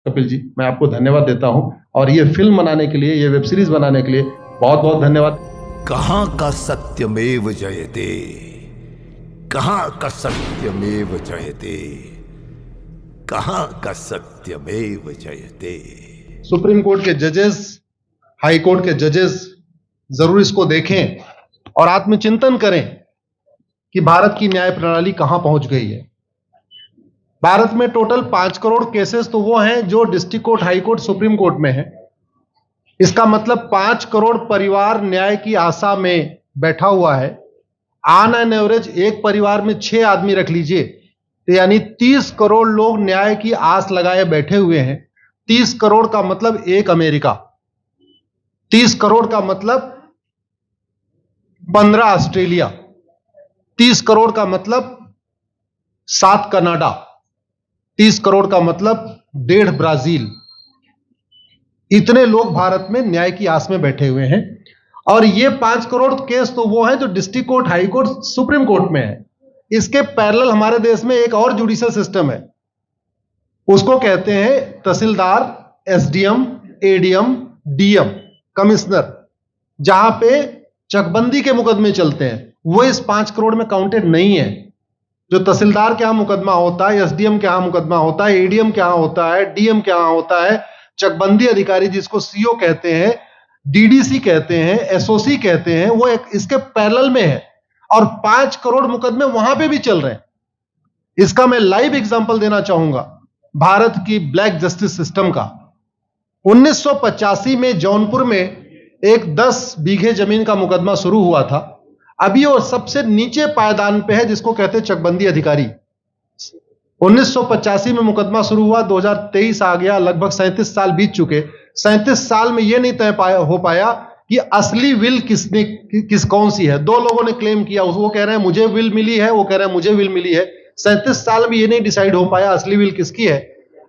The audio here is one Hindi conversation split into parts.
कपिल जी, मैं आपको धन्यवाद देता हूं और ये फिल्म बनाने के लिए, ये वेब सीरीज बनाने के लिए बहुत बहुत धन्यवाद। कहां का सत्यमेव जयते, कहां का सत्यमेव जयते, कहां का सत्यमेव जयते। सुप्रीम कोर्ट के जजेस, हाई कोर्ट के जजेस जरूर इसको देखें और आत्मचिंतन करें कि भारत की न्याय प्रणाली कहां पहुंच गई है। भारत में टोटल 5 करोड़ केसेस तो वो हैं जो district court, high court, supreme court में है। इसका मतलब 5 करोड़ परिवार न्याय की आशा में बैठा हुआ है। ऑन एन एवरेज एक परिवार में 6 आदमी रख लीजिए, तो यानी 30 करोड़ लोग न्याय की आस लगाए बैठे हुए हैं। 30 करोड़ का मतलब एक अमेरिका, 30 करोड़ का मतलब 15 ऑस्ट्रेलिया, 30 करोड़ का मतलब 7 कनाडा, 30 करोड़ का मतलब 1.5 ब्राजील। इतने लोग भारत में न्याय की आस में बैठे हुए हैं। और ये 5 करोड़ केस तो वो हैं जो district court, high court, supreme court में है। इसके पैरेलल हमारे देश में एक और जुडिशियल सिस्टम है, उसको कहते हैं तहसीलदार, एसडीएम, एडीएम, डीएम, कमिश्नर, जहां पे चकबंदी के मुकदमे चलते हैं। वो इस 5 करोड़ में काउंटेड नहीं है। जो तहसीलदार के यहां मुकदमा होता है, एसडीएम के यहां मुकदमा होता है, एडीएम के यहां होता है, डीएम के यहां होता है, चकबंदी अधिकारी जिसको सीओ कहते हैं, डीडीसी कहते हैं, एसओसी कहते हैं, वो इसके पैरेलल में है और 5 करोड़ मुकदमे वहां पे भी चल रहे हैं। इसका मैं लाइव एग्जांपल देना चाहूंगा भारत की ब्लैक जस्टिस सिस्टम का। 1985 में जौनपुर में एक 10 बीघे जमीन का मुकदमा शुरू हुआ था। अभी वो सबसे नीचे पायदान पे है, जिसको कहते हैं चकबंदी अधिकारी। 1985 में मुकदमा शुरू हुआ, 2023 आ गया, लगभग 37 साल बीत चुके। 37 साल में यह नहीं तय हो पाया कि असली विल कौन सी है। 2 लोगों ने क्लेम किया, वो कह रहे हैं मुझे विल मिली है, वो कह रहे हैं मुझे विल मिली है। 37 साल में यह नहीं डिसाइड हो पाया असली विल किसकी है।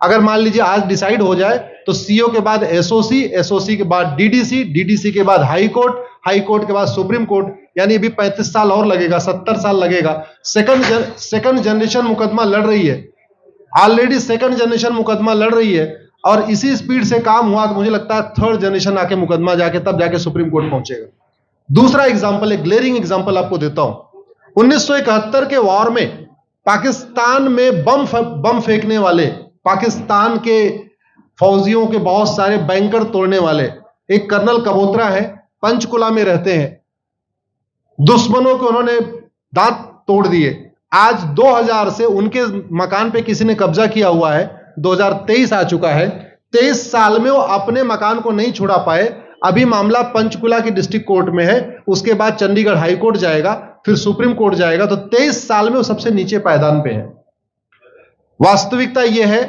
अगर मान लीजिए आज डिसाइड हो जाए तो सीओ के बाद एसओसी, एसओसी के बाद डीडीसी, डीडीसी के बाद हाई कोर्ट, हाई कोर्ट के बाद सुप्रीम कोर्ट, यानी अभी 35 साल और लगेगा, 70 साल लगेगा। सेकंड जनरेशन मुकदमा लड़ रही है, ऑलरेडी सेकंड जनरेशन मुकदमा लड़ रही है और इसी स्पीड से काम हुआ तो मुझे लगता है थर्ड जनरेशन आके मुकदमा तब जाके सुप्रीम कोर्ट पहुंचेगा। दूसरा एग्जांपल, एक ग्लेरिंग एग्जांपल आपको देता हूं। 1971 के वॉर में पाकिस्तान में बम फेंकने वाले, पाकिस्तान के फौजियों के बहुत सारे बैंकर तोड़ने वाले एक कर्नल कबोत्रा है, पंचकुला में रहते हैं। दुश्मनों के उन्होंने दांत तोड़ दिए। आज 2000 से उनके मकान पे किसी ने कब्जा किया हुआ है। 2023 आ चुका है, 23 साल में वो अपने मकान को नहीं छुड़ा पाए। अभी मामला पंचकुला की डिस्ट्रिक्ट कोर्ट में है, उसके बाद चंडीगढ़ हाई कोर्ट जाएगा, फिर सुप्रीम कोर्ट जाएगा। तो 23 साल में वो सबसे नीचे पायदान पे है। वास्तविकता यह है,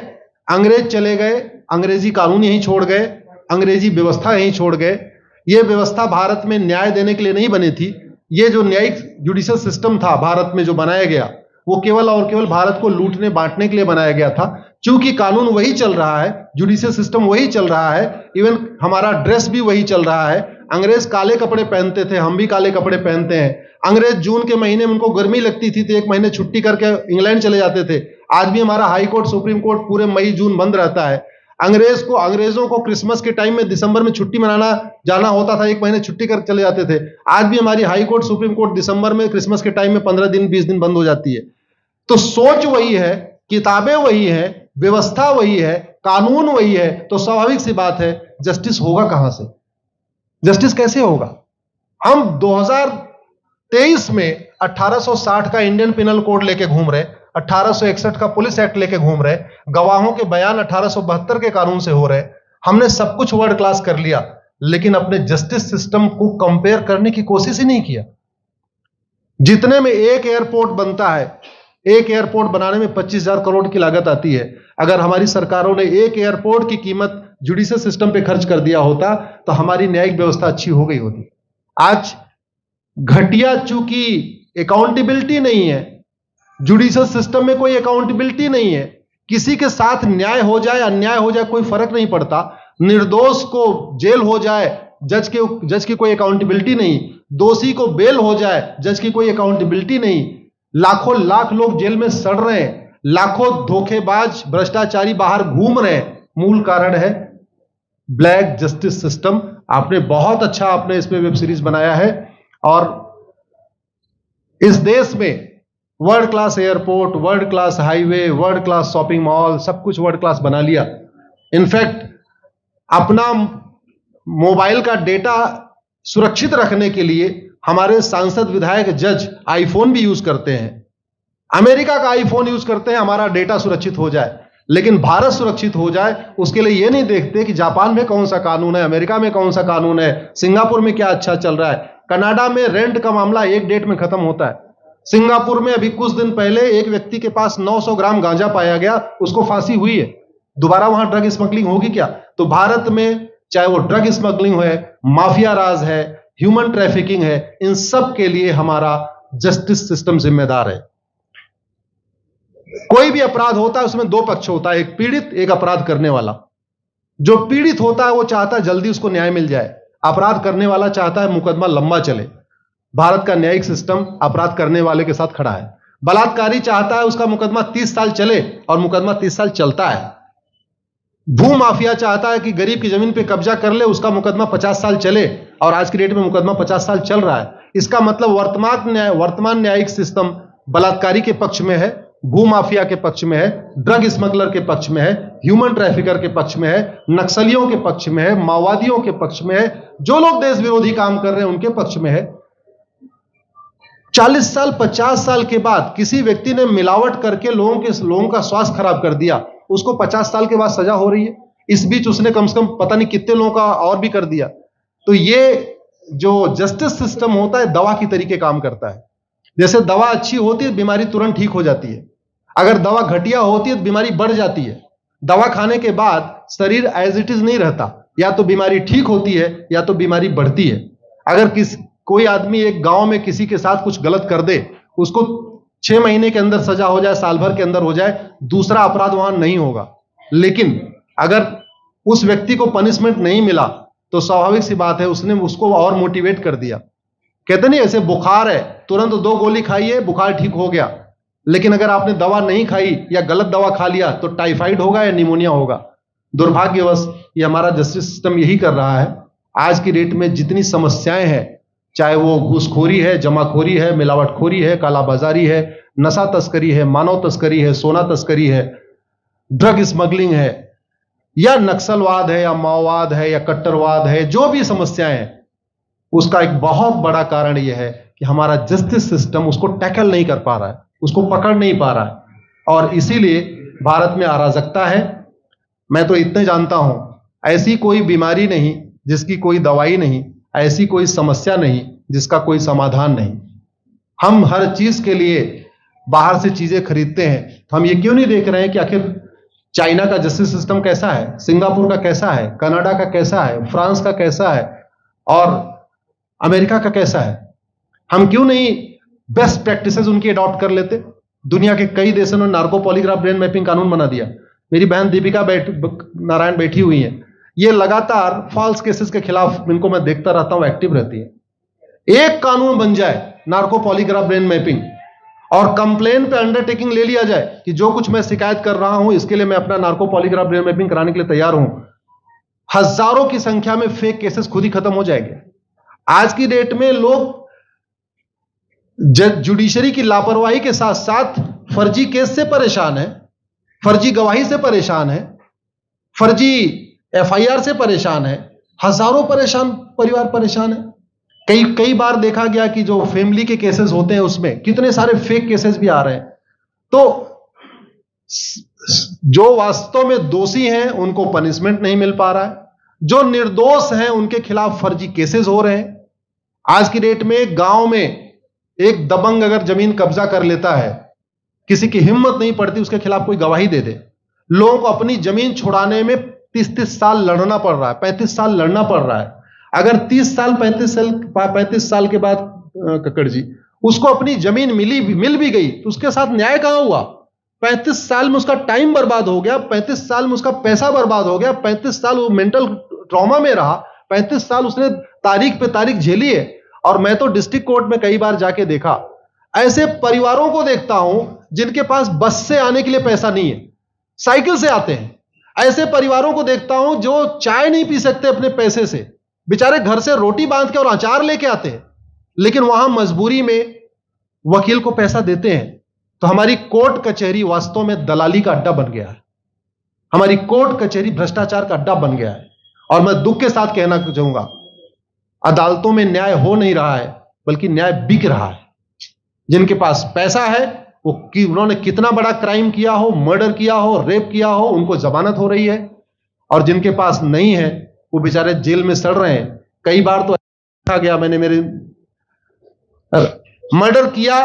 अंग्रेज चले गए, अंग्रेजी कानून यहीं छोड़ गए, अंग्रेजी व्यवस्था यहीं छोड़ गए। यह व्यवस्था भारत में न्याय देने के लिए नहीं बनी थी। यह जो न्यायिक जुडिशियल सिस्टम था भारत में जो बनाया गया, वो केवल और केवल भारत को लूटने बांटने के लिए बनाया गया था। क्योंकि कानून वही चल रहा है, जुडिशियल सिस्टम वही चल रहा है, इवन हमारा ड्रेस भी वही चल रहा है। अंग्रेज काले कपड़े पहनते थे, हम भी काले कपड़े पहनते हैं। अंग्रेज जून के महीने में उनको गर्मी लगती थी तो 1 महीने छुट्टी करके इंग्लैंड चले जाते थे। आज भी हमारा हाई कोर्ट, सुप्रीम कोर्ट पूरे मई जून बंद रहता है। अंग्रेजों को क्रिसमस के टाइम में दिसंबर में छुट्टी मनाना जाना होता था, 1 महीने छुट्टी कर चले जाते थे। आज भी हमारी हाई कोर्ट, सुप्रीम कोर्ट दिसंबर में क्रिसमस के टाइम में 15 दिन 20 दिन बंद हो जाती है। तो सोच वही है, किताबें वही है, व्यवस्था वही है, कानून वही है, तो स्वाभाविक सी बात है जस्टिस होगा कहां से? जस्टिस कैसे होगा? हम 2023 में 1860 का इंडियन पिनल कोड लेके घूम रहे, 1861 का पुलिस एक्ट लेके घूम रहे, गवाहों के बयान 1872 के कानून से हो रहे। हमने सब कुछ वर्ल्ड क्लास कर लिया, लेकिन अपने जस्टिस सिस्टम को कंपेयर करने की कोशिश ही नहीं किया। जितने में एक एयरपोर्ट बनता है, एक एयरपोर्ट बनाने में 25,000 करोड़ की लागत आती है। अगर हमारी सरकारों ने एक एयरपोर्ट की कीमत जुडिशियल सिस्टम पे खर्च कर दिया होता तो हमारी न्यायिक व्यवस्था अच्छी हो गई होती। आज घटिया, चूंकि अकाउंटेबिलिटी नहीं है, जुडिशियल सिस्टम में कोई अकाउंटेबिलिटी नहीं है। किसी के साथ न्याय हो जाए, अन्याय हो जाए, कोई फर्क नहीं पड़ता। निर्दोष को जेल हो जाए, जज की कोई अकाउंटेबिलिटी नहीं। दोषी को बेल हो जाए, जज की कोई अकाउंटेबिलिटी नहीं। लाख लोग जेल में सड़ रहे हैं, लाखों धोखेबाज भ्रष्टाचारी बाहर घूम रहे हैं, मूल कारण है ब्लैक जस्टिस सिस्टम। आपने बहुत अच्छा आपने इस पे वेब सीरीज बनाया है, और इस देश में world class airport, world class highway, world class shopping mall, सब कुछ वर्ल्ड क्लास बना लिया। इनफैक्ट अपना मोबाइल का डेटा सुरक्षित रखने के लिए हमारे सांसद, विधायक, जज आईफोन भी यूज करते हैं। अमेरिका का आईफोन यूज करते हैं हमारा डेटा सुरक्षित हो जाए, लेकिन भारत सुरक्षित हो जाए उसके लिए यह नहीं देखते कि जापान में कौन सा कानून है, अमेरिका में कौन सा कानून है, सिंगापुर में क्या अच्छा चल रहा है। कनाडा में रेंट का मामला एक डेट में खत्म होता है। सिंगापुर में अभी कुछ दिन पहले एक व्यक्ति के पास 900 ग्राम गांजा पाया गया, उसको फांसी हुई है। दोबारा वहां ड्रग स्मगलिंग होगी क्या? तो भारत में चाहे वो ड्रग स्मगलिंग है, माफिया राज है, ह्यूमन ट्रैफिकिंग है, इन सब के लिए हमारा जस्टिस सिस्टम जिम्मेदार है। कोई भी अपराध होता है उसमें दो पक्ष होता है, एक पीड़ित, एक अपराध करने वाला। जो पीड़ित होता है वो चाहता है जल्दी उसको न्याय मिल जाए, अपराध करने वाला चाहता है मुकदमा लंबा चले। भारत का न्यायिक सिस्टम अपराध करने वाले के साथ खड़ा है। बलात्कारी चाहता है उसका मुकदमा 30 साल चले, और मुकदमा 30 साल चलता है। भू माफिया चाहता है कि गरीब की जमीन पे कब्जा कर ले, उसका मुकदमा 50 साल चले, और आज की डेट में मुकदमा 50 साल चल रहा है। इसका मतलब वर्तमान न्यायिक सिस्टम बलात्कारी के पक्ष में है, भू माफिया के पक्ष में है, ड्रग स्मगलर के पक्ष में है, ह्यूमन ट्रैफिकर के पक्ष में है, नक्सलियों के पक्ष में है, माओवादियों के पक्ष में है, जो लोग देश विरोधी काम कर रहे हैं उनके पक्ष में है। 40 साल 50 साल के बाद किसी व्यक्ति ने मिलावट करके लोगों का स्वास्थ्य खराब कर दिया, उसको 50 साल के बाद सजा हो रही है। इस बीच उसने कम से कम पता नहीं कितने लोगों का और भी कर दिया। तो ये जो जस्टिस सिस्टम होता है दवा की तरीके काम करता है। जैसे दवा अच्छी होती है बीमारी तुरंत ठीक हो जाती है, अगर दवा घटिया होती है तो बीमारी बढ़ जाती है। दवा खाने के बाद शरीर एज इट इज नहीं रहता, या तो बीमारी ठीक होती है या तो बीमारी बढ़ती है। अगर कोई आदमी एक गांव में किसी के साथ कुछ गलत कर दे, उसको 6 महीने के अंदर सजा हो जाए, साल भर के अंदर हो जाए, दूसरा अपराध वहां नहीं होगा। लेकिन अगर उस व्यक्ति को पनिशमेंट नहीं मिला तो स्वाभाविक सी बात है उसने उसको और मोटिवेट कर दिया। कहते नहीं ऐसे बुखार है, तुरंत 2 गोली खाइए बुखार ठीक हो गया, लेकिन अगर आपने दवा नहीं खाई या गलत दवा खा लिया तो टाइफाइड होगा या निमोनिया होगा। दुर्भाग्यवश ये हमारा जस्टिस सिस्टम यही कर रहा है। आज की डेट में जितनी समस्याएं हैं, चाहे वो घूसखोरी है, जमाखोरी है, मिलावटखोरी है, कालाबाजारी है, नशा तस्करी है, मानव तस्करी है, सोना तस्करी है, ड्रग स्मगलिंग है, या नक्सलवाद है, या माओवाद है, या कट्टरवाद है, जो भी समस्याएं हैं, उसका एक बहुत बड़ा कारण यह है कि हमारा जस्टिस सिस्टम उसको टैकल नहीं कर पा रहा है, उसको पकड़ नहीं पा रहा है, और इसीलिए भारत में अराजकता है। मैं तो इतने जानता हूं, ऐसी कोई बीमारी नहीं जिसकी कोई दवाई नहीं, ऐसी कोई समस्या नहीं जिसका कोई समाधान नहीं। हम हर चीज के लिए बाहर से चीजें खरीदते हैं, तो हम ये क्यों नहीं देख रहे हैं कि आखिर चाइना का जस्टिस सिस्टम कैसा है, सिंगापुर का कैसा है, कनाडा का कैसा है, फ्रांस का कैसा है, और अमेरिका का कैसा है। हम क्यों नहीं बेस्ट प्रैक्टिसेस उनकी अडॉप्ट कर लेते। दुनिया के कई देशों ने नार्को पॉलीग्राफ ब्रेन मैपिंग कानून बना दिया। मेरी बहन दीपिका नारायण बैठी हुई है, ये लगातार फॉल्स केसेस के खिलाफ, इनको मैं देखता रहता हूं, एक्टिव रहती है। एक कानून बन जाए नार्को पॉलीग्राफ ब्रेन मैपिंग, और कंप्लेन पे अंडरटेकिंग ले लिया जाए कि जो कुछ मैं शिकायत कर रहा हूं इसके लिए मैं अपना नार्को पॉलीग्राफ ब्रेन मैपिंग कराने के लिए तैयार हूं, हजारों की संख्या में फेक केसेस खुद ही खत्म हो जाएंगे। आज की डेट में लोग जुडिशरी की लापरवाही के साथ साथ फर्जी केस से परेशान है, फर्जी गवाही से परेशान है, फर्जी एफआईआर से परेशान है, हजारों परिवार परेशान है। कई बार देखा गया कि जो फैमिली के केसेस होते हैं उसमें कितने सारे फेक केसेस भी आ रहे हैं। तो जो वास्तव में दोषी हैं उनको पनिशमेंट नहीं मिल पा रहा है, जो निर्दोष हैं उनके खिलाफ फर्जी केसेस हो रहे हैं। आज की डेट में गांव में एक दबंग अगर जमीन कब्जा कर लेता है, किसी की हिम्मत नहीं पड़ती उसके खिलाफ कोई गवाही दे दे। लोगों को अपनी जमीन छुड़ाने में 30-30 साल लड़ना पड़ रहा है, 35 साल लड़ना पड़ रहा है। अगर 30 साल 35 साल के बाद कक्कड़ जी उसको अपनी जमीन मिल भी गई तो उसके साथ न्याय कहां हुआ? 35 साल में उसका टाइम बर्बाद हो गया, 35 साल में उसका पैसा बर्बाद हो गया, 35 साल वो मेंटल ट्रॉमा में रहा, 35 साल उसने तारीख पे तारीख झेली है। और मैं तो डिस्ट्रिक्ट कोर्ट में कई बार जाके देखा, ऐसे परिवारों को देखता हूं जिनके पास बस से आने के लिए पैसा नहीं है, साइकिल से आते हैं। ऐसे परिवारों को देखता हूं जो चाय नहीं पी सकते अपने पैसे से, बेचारे घर से रोटी बांध के और अचार लेके आते हैं, लेकिन वहां मजबूरी में वकील को पैसा देते हैं। तो हमारी कोर्ट कचहरी वास्तव में दलाली का अड्डा बन गया है। हमारी कोर्ट कचहरी भ्रष्टाचार का अड्डा बन गया है। और मैं दुख के साथ कहना चाहूंगा, अदालतों में न्याय हो नहीं रहा है, बल्कि न्याय बिक रहा है। जिनके पास पैसा है, वो कि उन्होंने कितना बड़ा क्राइम किया हो, मर्डर किया हो, रेप किया हो, उनको जमानत हो रही है। और जिनके पास नहीं है, वो बेचारे जेल में सड़ रहे हैं। कई बार तो देखा गया, मैंने मेरे मर्डर किया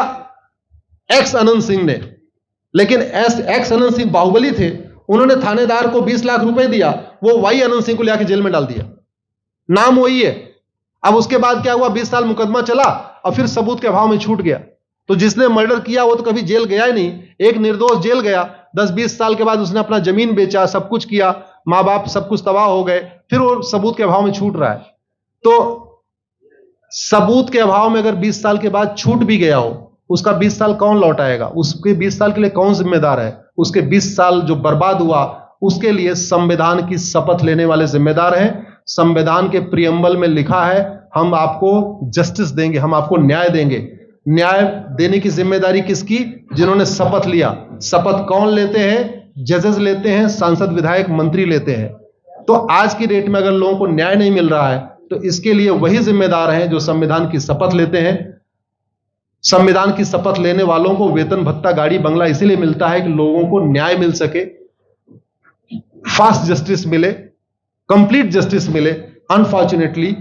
एक्स अनंत सिंह ने, लेकिन एक्स अनंत सिंह बाहुबली थे, उन्होंने थानेदार को 20 लाख रुपए दिया, वो वाई अनंत सिंह को लेकर जेल में डाल दिया। नाम वही है। अब उसके बाद क्या हुआ, 20 साल मुकदमा चला और फिर सबूत के अभाव में छूट गया। तो जिसने मर्डर किया वो तो कभी जेल गया ही नहीं। एक निर्दोष जेल गया, 10-20 साल के बाद उसने अपना जमीन बेचा, सब कुछ किया, मां बाप सब कुछ तबाह हो गए, फिर वो सबूत के अभाव में छूट रहा है। तो सबूत के अभाव में अगर 20 साल के बाद छूट भी गया हो, उसका 20 साल कौन लौटाएगा? उसके 20 साल के लिए कौन जिम्मेदार है? उसके 20 साल जो बर्बाद हुआ, उसके लिए संविधान की शपथ लेने वाले जिम्मेदार हैं। संविधान के प्रियम्बल में लिखा है, हम आपको जस्टिस देंगे, हम आपको न्याय देंगे। न्याय देने की जिम्मेदारी किसकी? जिन्होंने शपथ लिया। शपथ कौन लेते हैं? जजेस लेते हैं, सांसद, विधायक, मंत्री लेते हैं। तो आज की डेट में अगर लोगों को न्याय नहीं मिल रहा है, तो इसके लिए वही जिम्मेदार हैं जो संविधान की शपथ लेते हैं। संविधान की शपथ लेने वालों को वेतन, भत्ता, गाड़ी, बंगला इसीलिए मिलता है कि लोगों को न्याय मिल सके, फास्ट जस्टिस मिले, कंप्लीट जस्टिस मिले। अनफॉर्चुनेटली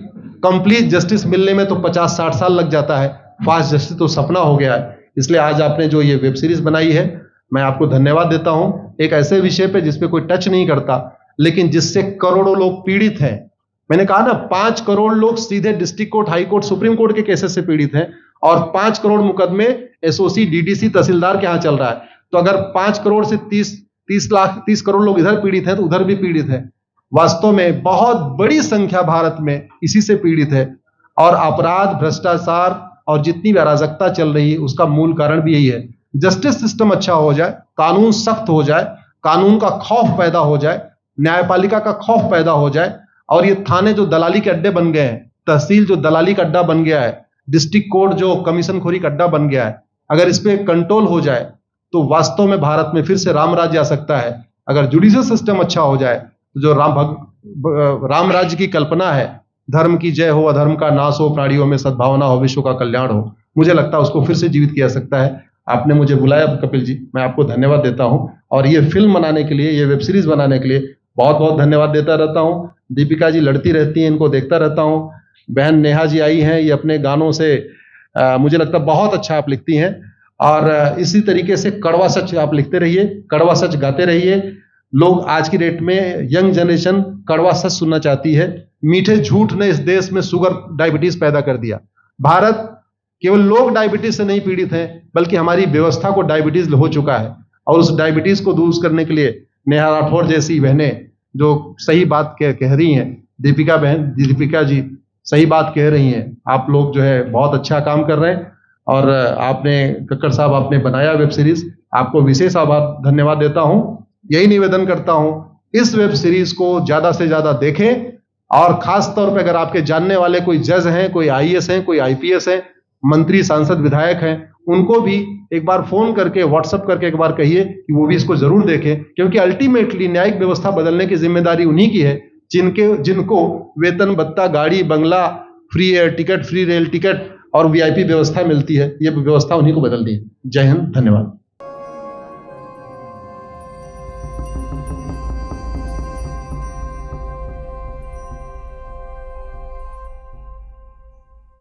कंप्लीट जस्टिस मिलने में तो 50-60 साल लग जाता है, फास्ट जस्टिस तो सपना हो गया है। इसलिए आज आपने जो ये वेब सीरीज बनाई है, मैं आपको धन्यवाद देता हूं। एक ऐसे विषय पे जिसपे कोई टच नहीं करता, लेकिन जिससे करोड़ों लोग पीड़ित हैं। मैंने कहा ना, 5 करोड़ लोग सीधे district court, high court, supreme court के केसेस से पीड़ित हैं, और 5 करोड़ मुकदमे एसओसी, डीडीसी, तहसीलदार के यहां चल रहा है। तो अगर 5 करोड़ से 30 करोड़ लोग इधर पीड़ित हैं, तो उधर भी पीड़ित है। वास्तव में बहुत बड़ी संख्या भारत में इसी से पीड़ित है। और अपराध, भ्रष्टाचार और जितनी भी अराजकता चल रही है, उसका मूल कारण भी यही है। जस्टिस सिस्टम अच्छा हो जाए, कानून सख्त हो जाए, कानून का खौफ पैदा हो जाए, न्यायपालिका का खौफ पैदा हो जाए, और ये थाने जो दलाली के अड्डे बन गए हैं, तहसील जो दलाली का अड्डा बन गया है, डिस्ट्रिक्ट कोर्ट जो कमीशन खोरी का अड्डा बन गया है, अगर इस पे कंट्रोल हो जाए, तो वास्तव में भारत में फिर से राम राज्य आ सकता है। अगर जुडिशियल सिस्टम अच्छा हो जाए, तो जो राम राज्य की कल्पना है, धर्म की जय हो, अधर्म का नाश हो, प्राणियों में सद्भावना हो, विश्व का कल्याण हो, मुझे लगता है उसको फिर से जीवित किया सकता है। आपने मुझे बुलाया कपिल जी, मैं आपको धन्यवाद देता हूं। और ये फिल्म बनाने के लिए, ये वेब सीरीज बनाने के लिए बहुत बहुत धन्यवाद देता रहता हूं। दीपिका जी लड़ती रहती हैं, इनको देखता रहता हूं। बहन नेहा जी आई हैं, ये अपने गानों से मुझे लगता है बहुत अच्छा आप लिखती हैं। और इसी तरीके से कड़वा सच आप लिखते रहिए, कड़वा सच गाते रहिए। लोग आज की डेट में, यंग जनरेशन कड़वा सच सुनना चाहती है। मीठे झूठ ने इस देश में शुगर, डायबिटीज पैदा कर दिया। भारत केवल लोग डायबिटीज से नहीं पीड़ित हैं, बल्कि हमारी व्यवस्था को डायबिटीज हो चुका है। और उस डायबिटीज को दूर करने के लिए नेहा राठौर जैसी बहनें जो सही बात कह रही हैं, दीपिका जी सही बात कह रही हैं। आप लोग जो है बहुत अच्छा काम कर रहे हैं। और आपने, कक्कड़ साहब, आपने बनाया वेब सीरीज, आपको विशेष आभार, धन्यवाद देता हूं। यही निवेदन करता हूं, इस वेब सीरीज को ज्यादा से ज्यादा देखें। और खास तौर पे अगर आपके जानने वाले कोई जज हैं, कोई आईएएस हैं, कोई आईपीएस हैं, मंत्री, सांसद, विधायक हैं, उनको भी एक बार फोन करके, व्हाट्सएप करके एक बार कहिए कि वो भी इसको जरूर देखें। क्योंकि अल्टीमेटली न्यायिक व्यवस्था बदलने की जिम्मेदारी उन्हीं की है जिनको वेतन, भत्ता, गाड़ी, बंगला, free air ticket, free rail ticket और वीआईपी व्यवस्था मिलती है। ये व्यवस्था उन्हीं को बदलनी है। जय हिंद, धन्यवाद।